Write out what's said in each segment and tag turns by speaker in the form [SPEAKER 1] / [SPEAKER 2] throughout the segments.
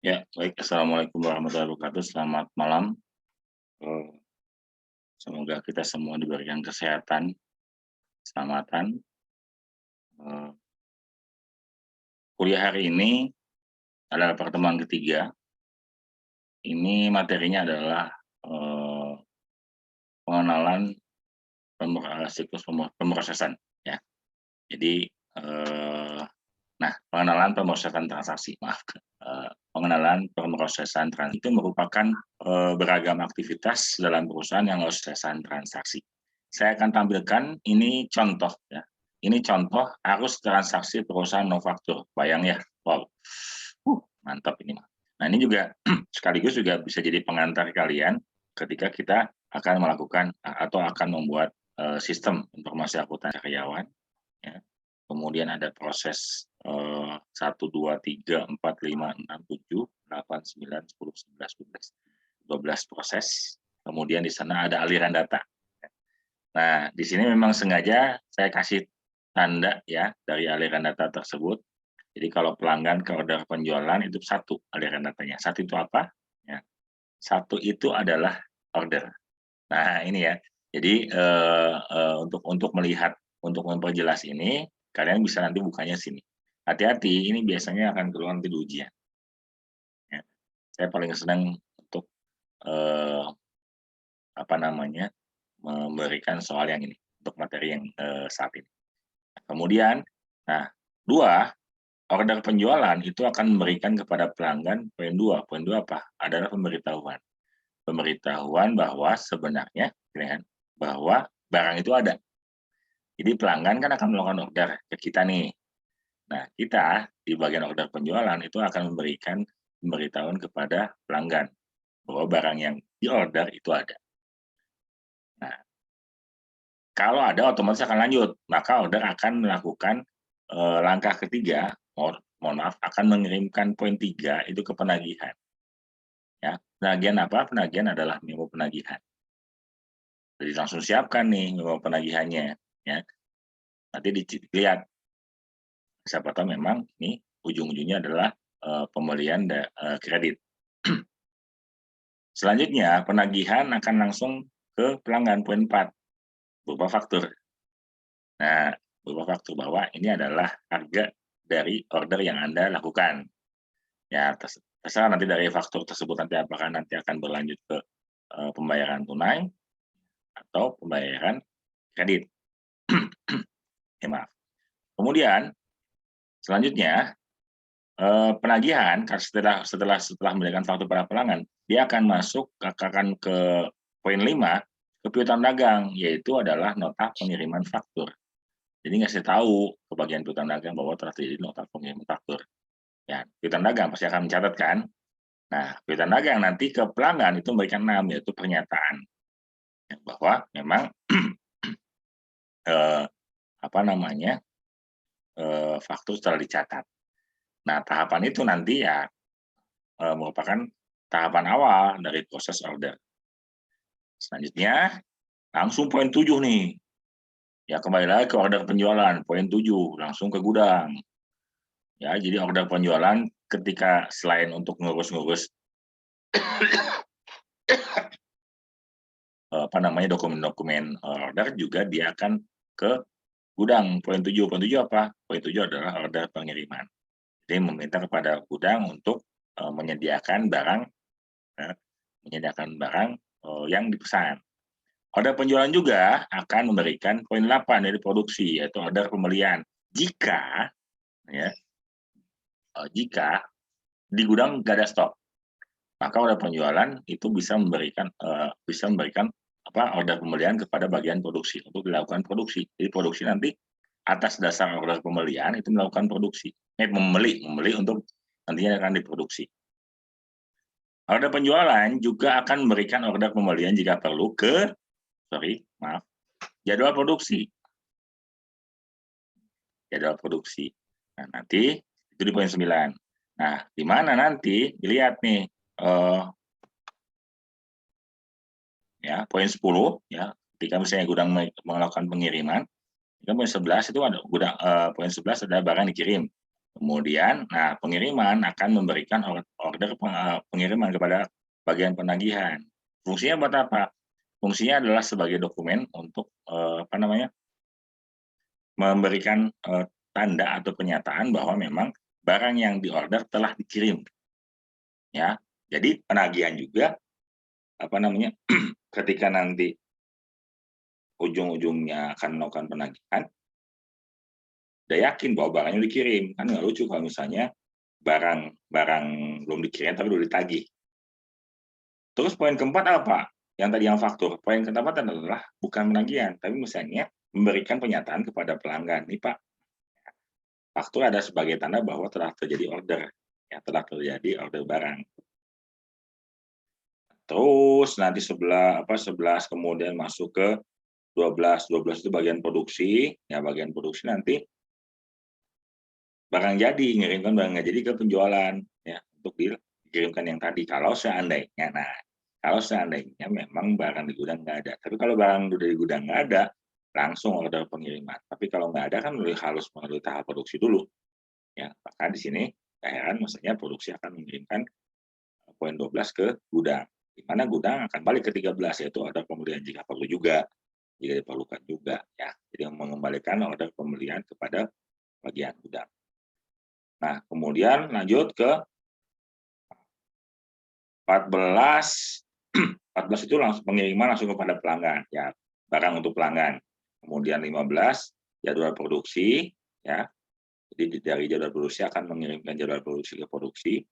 [SPEAKER 1] Ya, baik. Assalamualaikum warahmatullahi wabarakatuh. Selamat malam. Eee, Semoga kita semua diberikan kesehatan, keselamatan. Eee, Kuliah hari ini adalah pertemuan ketiga. Ini materinya adalah, eee, pengenalan siklus pemrosesan, ya. Jadi, pengenalan pemrosesan transaksi, maaf, pengenalan pemrosesan itu merupakan, beragam aktivitas dalam perusahaan yang memrosesan transaksi. Saya akan tampilkan ini contoh ya, ini contoh arus transaksi perusahaan manufaktur, bayang ya, wow, mantap ini mah. Nah ini juga sekaligus juga bisa jadi pengantar kalian ketika kita akan melakukan atau akan membuat, sistem informasi akuntan karyawan, ya. Kemudian ada proses, 1, 2, 3, 4, 5, 6, 7, 8, 9, 10, 11, 12, 12 proses, kemudian di sana ada aliran data. Nah, di sini memang sengaja saya kasih tanda ya dari aliran data tersebut. Jadi kalau pelanggan ke order penjualan itu satu aliran datanya. Satu itu apa? Ya, satu itu adalah order. Nah, ini ya. Jadi, untuk melihat, untuk memperjelas ini, kalian bisa nanti bukanya sini. Hati-hati, ini biasanya akan keluar nanti di ujian, ya. Saya paling senang untuk, eee, apa namanya, memberikan soal yang ini, untuk materi yang, saat ini. Kemudian, nah, 2 order penjualan itu akan memberikan kepada pelanggan poin 2 apa? Adalah pemberitahuan. Pemberitahuan bahwa sebenarnya, ya kan, bahwa barang itu ada. Jadi pelanggan kan akan melakukan order ke kita nih. Nah, kita di bagian order penjualan itu akan memberikan pemberitahuan kepada pelanggan bahwa barang yang diorder itu ada. Nah, kalau ada otomatis akan lanjut, maka order akan melakukan, langkah ketiga, mohon maaf, akan mengirimkan poin 3 itu ke penagihan, ya. Penagihan apa? Penagihan adalah memo penagihan. Jadi langsung siapkan nih memo penagihannya, ya. Nanti dilihat, siapa tahu memang nih ujung-ujungnya adalah, pembelian kredit. Selanjutnya, penagihan akan langsung ke pelanggan, poin 4, berupa faktur. Nah, berupa faktur bahwa ini adalah harga dari order yang Anda lakukan. Ya, terserah nanti dari faktur tersebut nanti apakah nanti akan berlanjut ke, pembayaran tunai atau pembayaran kredit. Ya, maaf. Kemudian selanjutnya, penagihan setelah memberikan faktur pada pelanggan, dia akan masuk akan ke poin 5, ke piutang dagang, yaitu adalah nota pengiriman faktur. Jadi ngasih tahu ke bagian piutang dagang bahwa telah terjadi nota pengiriman faktur. Ya, piutang dagang pasti akan mencatat kan. Nah, piutang dagang nanti ke pelanggan itu memberikan 6, yaitu pernyataan, ya, bahwa memang, eee, apa namanya, faktur telah dicatat. Nah, tahapan itu nanti ya, merupakan tahapan awal dari proses order. Selanjutnya, langsung poin 7 nih, ya kembali lagi ke order penjualan, poin 7, langsung ke gudang. Ya, jadi order penjualan ketika selain untuk ngurus-ngurus, apa namanya, dokumen-dokumen order juga dia akan ke gudang, poin 7. Poin 7 apa? Poin 7 adalah order pengiriman. Jadi meminta kepada gudang untuk, menyediakan barang, ya, menyediakan barang, yang dipesan. Order penjualan juga akan memberikan poin 8 dari produksi, yaitu order pembelian. Jika ya, jika di gudang nggak ada stok, maka order penjualan itu bisa memberikan apa, order pembelian kepada bagian produksi untuk dilakukan produksi. Jadi produksi nanti atas dasar order pembelian itu melakukan produksi, membeli untuk nantinya akan diproduksi. Order penjualan juga akan memberikan order pembelian jika perlu ke jadwal produksi. Jadwal produksi. Nah, nanti itu di poin 9. Nah, di mana nanti dilihat nih, ya, poin 10 ya, ketika misalnya gudang melakukan pengiriman, kan poin 11 itu ada gudang, poin 11 ada barang dikirim. Kemudian, nah pengiriman akan memberikan order pengiriman kepada bagian penagihan. Fungsinya buat apa? Fungsinya adalah sebagai dokumen untuk memberikan tanda atau pernyataan bahwa memang barang yang diorder telah dikirim. Ya, jadi penagihan juga ketika nanti ujung-ujungnya akan melakukan penagihan, udah yakin bahwa barangnya dikirim. Kan nggak lucu kalau misalnya barang belum dikirim tapi udah ditagih. Terus poin keempat apa? Yang tadi yang faktur. Poin keempat adalah bukan penagihan, tapi misalnya memberikan pernyataan kepada pelanggan. Nih Pak, faktur ada sebagai tanda bahwa telah terjadi order, ya telah terjadi order barang. Terus nanti 11 kemudian masuk ke 12 itu bagian produksi, ya bagian produksi nanti barang jadi, ngirimkan barang nggak jadi ke penjualan, ya untuk dikirimkan yang tadi. Kalau seandainya memang barang di gudang nggak ada. Tapi kalau barang udah di gudang nggak ada, langsung order pengiriman. Tapi kalau nggak ada kan harus melalui tahap produksi dulu. Ya, maka di sini heran maksudnya produksi akan mengirimkan poin 12 ke gudang. Di mana gudang akan balik ke 13 yaitu order pembelian jika perlu juga, jika diperlukan juga ya. Jadi mengembalikan order pembelian kepada bagian gudang. Nah, kemudian lanjut ke 14 itu langsung pengiriman langsung kepada pelanggan ya, barang untuk pelanggan. Kemudian 15 jadwal produksi ya. Jadi dari jadwal produksi akan mengirimkan jadwal produksi ke produksi.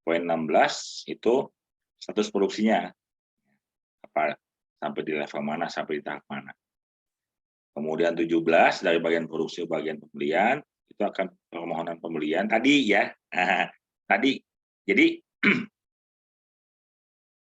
[SPEAKER 1] Poin 16 itu status produksinya. Apa sampai di level mana, sampai di tahap mana. Kemudian 17 dari bagian produksi ke bagian pembelian itu akan permohonan pembelian tadi ya. Tadi. Jadi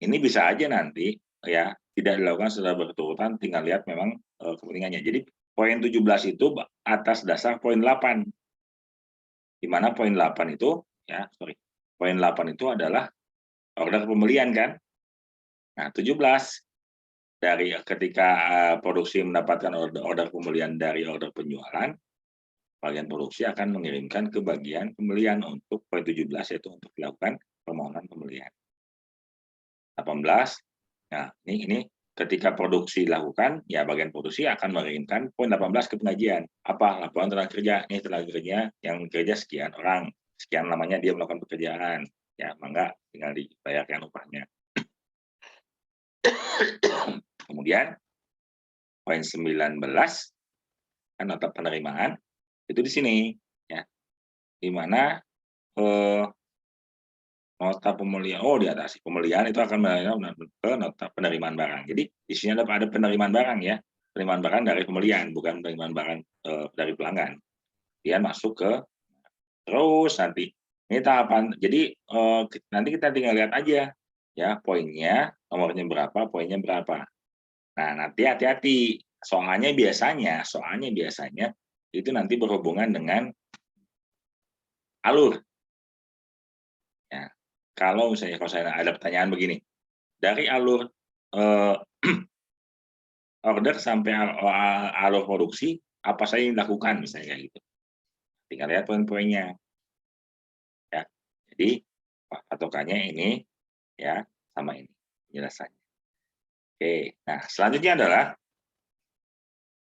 [SPEAKER 1] ini bisa aja nanti ya tidak dilakukan secara berturutan, tinggal lihat memang kepentingannya. Jadi poin 17 itu atas dasar poin 8. Di mana poin 8 itu ya, poin 8 itu adalah order pembelian kan. Nah, 17 dari ketika produksi mendapatkan order pembelian dari order penjualan, bagian produksi akan mengirimkan ke bagian pembelian untuk poin 17 yaitu untuk dilakukan permohonan pembelian. 18, nah ini ketika produksi dilakukan, ya bagian produksi akan mengirimkan poin 18 ke pengajian. Apa? Laporan tenaga kerja. Ini tenaga kerja yang bekerja sekian orang, sekian lamanya dia melakukan pekerjaan. Ya, maka tinggal dibayarkan upahnya. Kemudian poin 19 kan nota penerimaan itu di sini ya, di mana nota pembelian di atas pembelian itu akan ke nota penerimaan barang. Jadi di sini ada penerimaan barang ya, penerimaan barang dari pembelian bukan penerimaan barang dari pelanggan. Dia masuk ke terus nanti ini tahapan. Jadi nanti kita tinggal lihat aja ya poinnya, nomornya berapa, poinnya berapa. Nah, nanti hati-hati. Soalnya biasanya itu nanti berhubungan dengan alur. Ya. Kalau saya ada pertanyaan begini, dari alur order sampai alur produksi, apa saja yang dilakukan misalnya kayak gitu. Tinggal lihat poin-poinnya. Ya. Jadi patokannya ini ya sama ini penjelasannya. Oke, nah selanjutnya adalah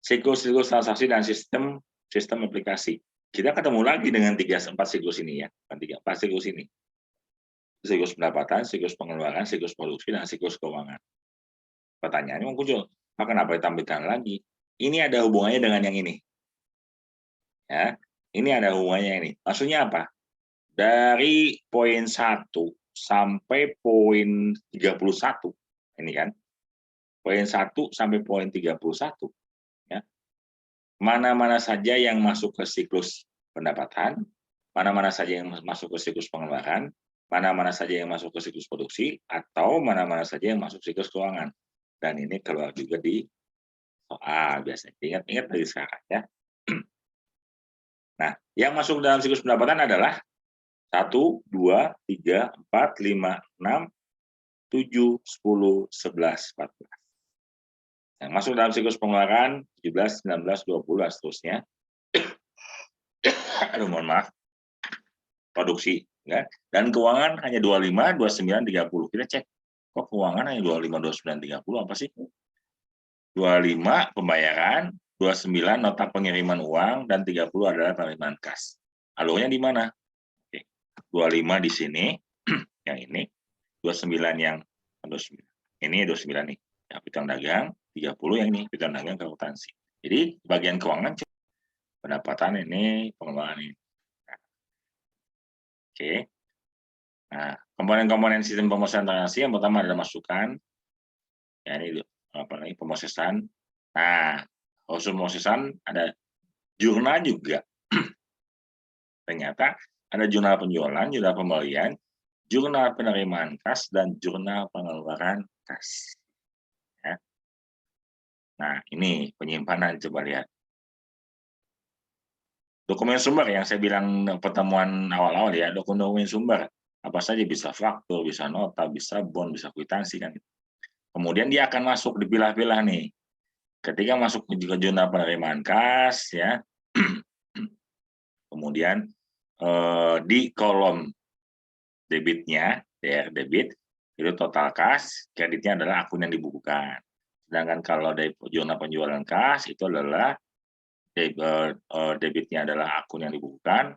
[SPEAKER 1] siklus transaksi dan sistem aplikasi. Kita ketemu lagi dengan 4 siklus ini ya, 4 siklus ini. Siklus pendapatan, siklus pengeluaran, siklus produksi, dan siklus keuangan. Pertanyaannya muncul, kenapa ditampilkan lagi? Ini ada hubungannya dengan yang ini. Ya, ini ada hubungannya ini. Maksudnya apa? Dari poin 1 sampai poin 31, ini kan, poin 1 sampai poin 31, ya, mana-mana saja yang masuk ke siklus pendapatan, mana-mana saja yang masuk ke siklus pengeluaran, mana-mana saja yang masuk ke siklus produksi, atau mana-mana saja yang masuk siklus keuangan. Dan ini keluar juga di soal biasanya. Ingat-ingat dari sekarang ya. Nah, yang masuk dalam siklus pendapatan adalah 1, 2, 3, 4, 5, 6, 7, 10, 11, 14. Yang masuk dalam siklus pengeluaran 17, 19, 20, dan seterusnya. Aduh, mohon maaf. produksi, ya. Dan keuangan hanya 25, 29, 30. Kita cek, kok keuangan hanya 25, 29, 30 apa sih? 25 pembayaran, 29 nota pengiriman uang, dan 30 adalah penerimaan kas. Alurnya di mana? Oke. 25 di sini, yang ini, 29 yang 29. Ini 29 nih, ya, piutang dagang, 30 yang ini, piutang dagang akuntansi. Jadi bagian keuangan pendapatan ini, pengeluaran ini. Nah, oke. Nah, komponen-komponen sistem pemrosesan transaksi yang pertama adalah masukan, ya ini apa lagi pemrosesan. Nah, unsur pemrosesan ada jurnal juga. Ternyata ada jurnal penjualan, jurnal pembelian, jurnal penerimaan kas, dan jurnal pengeluaran kas. Ya. Nah, ini penyimpanan, coba lihat. Dokumen sumber yang saya bilang pertemuan awal-awal ya, dokumen sumber. Apa saja, bisa faktur, bisa nota, bisa bond, bisa kwitansi kan. Kemudian dia akan masuk dipilah-pilah nih. Ketika masuk ke jurnal penerimaan kas ya. Kemudian di kolom debitnya, DR debit, itu total kas, kreditnya adalah akun yang dibukukan. Sedangkan kalau dari jurnal penjualan kas itu adalah debitnya adalah akun yang dibukukan,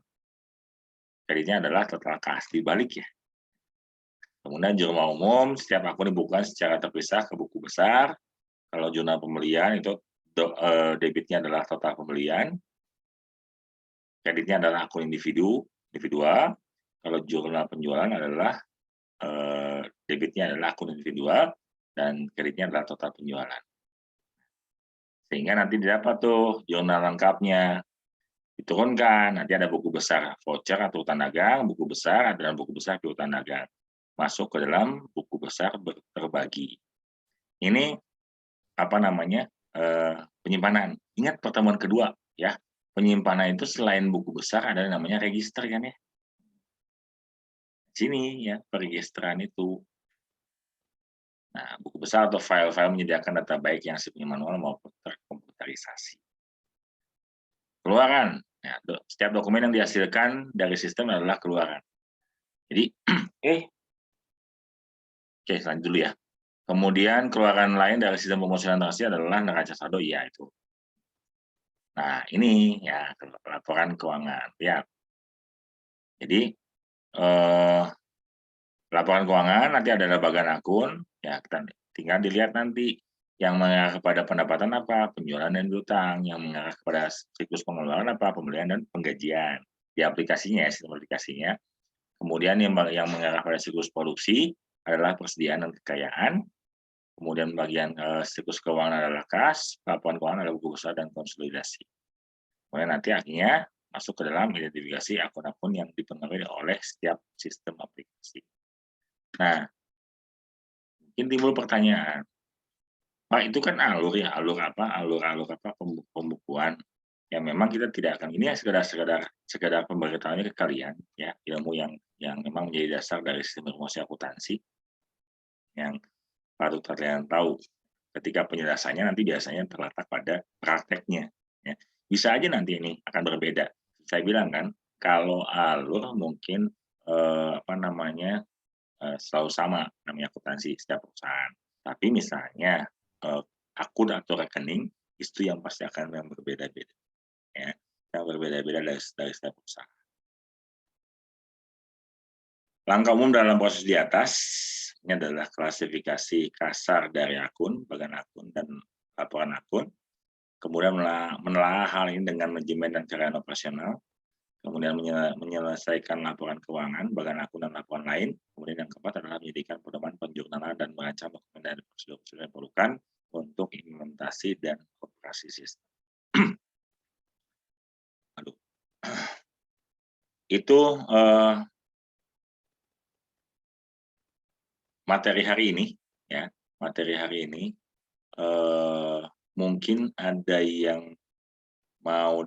[SPEAKER 1] kreditnya adalah total kas, dibalik ya. Kemudian jurnal umum, setiap akun dibukukan secara terpisah ke buku besar. Kalau jurnal pembelian itu debitnya adalah total pembelian, kreditnya adalah akun individual. Kalau jurnal penjualan adalah debitnya adalah akun individual dan kreditnya adalah total penjualan. Sehingga nanti didapat tuh jurnal lengkapnya. Diturunkan, nanti ada buku besar voucher atau piutang dagang, buku besar dan buku besar piutang dagang. Masuk ke dalam buku besar terbagi. Ini apa namanya? Penyimpanan. Ingat pertemuan kedua ya. Penyimpanan itu selain buku besar ada namanya register kan ya. Sini ya, peregisteran itu. Nah, buku besar atau file-file menyediakan data baik yang sifatnya manual maupun terkomputerisasi. Keluaran. Ya, setiap dokumen yang dihasilkan dari sistem adalah keluaran. Jadi, oke, lanjut dulu ya. Kemudian keluaran lain dari sistem pemrosesan transaksi adalah neraca saldo, ya itu. Nah, ini ya laporan keuangan. Ya. Jadi, laporan keuangan nanti ada bagian akun, ya kita tinggal dilihat nanti yang mengarah kepada pendapatan apa, penjualan dan piutang, yang mengarah kepada siklus pengeluaran apa, pembelian dan penggajian. Di aplikasinya ya, sistem aplikasinya. Kemudian yang mengarah pada siklus produksi adalah persediaan dan kekayaan. Kemudian bagian siklus keuangan adalah kas, laporan keuangan adalah buku besar dan konsolidasi. Kemudian nanti akhirnya masuk ke dalam identifikasi akun-akun yang dipengaruhi oleh setiap sistem aplikasi. Nah, mungkin timbul pertanyaan, Pak, itu kan alur ya, alur apa pembukuan. Ya memang kita tidak akan, ini ya sekedar pemberitahuannya ke kalian ya, ilmu yang memang menjadi dasar dari sistem informasi akuntansi yang patut kalian tahu. Ketika penjelasannya nanti biasanya terletak pada prakteknya ya. Bisa aja nanti ini akan berbeda. Saya bilang kan, kalau alur mungkin selalu sama namanya akuntansi setiap perusahaan. Tapi misalnya akun atau rekening itu yang pasti akan yang berbeda-beda. Ya, yang berbeda-beda dari setiap perusahaan. Langkah umum dalam proses di atas ini adalah klasifikasi kasar dari akun, bagian akun, dan laporan akun. Kemudian menelaah hal ini dengan manajemen dan carrier operasional. Kemudian menyelesaikan laporan keuangan, bagian akun dan laporan lain. Kemudian yang keempat adalah menyediakan pedoman penjurnalan dan merancang dokumen dan prosedur-prosedur yang diperlukan untuk implementasi dan operasi sistem. Itu materi hari ini, ya. Materi hari ini mungkin ada yang mau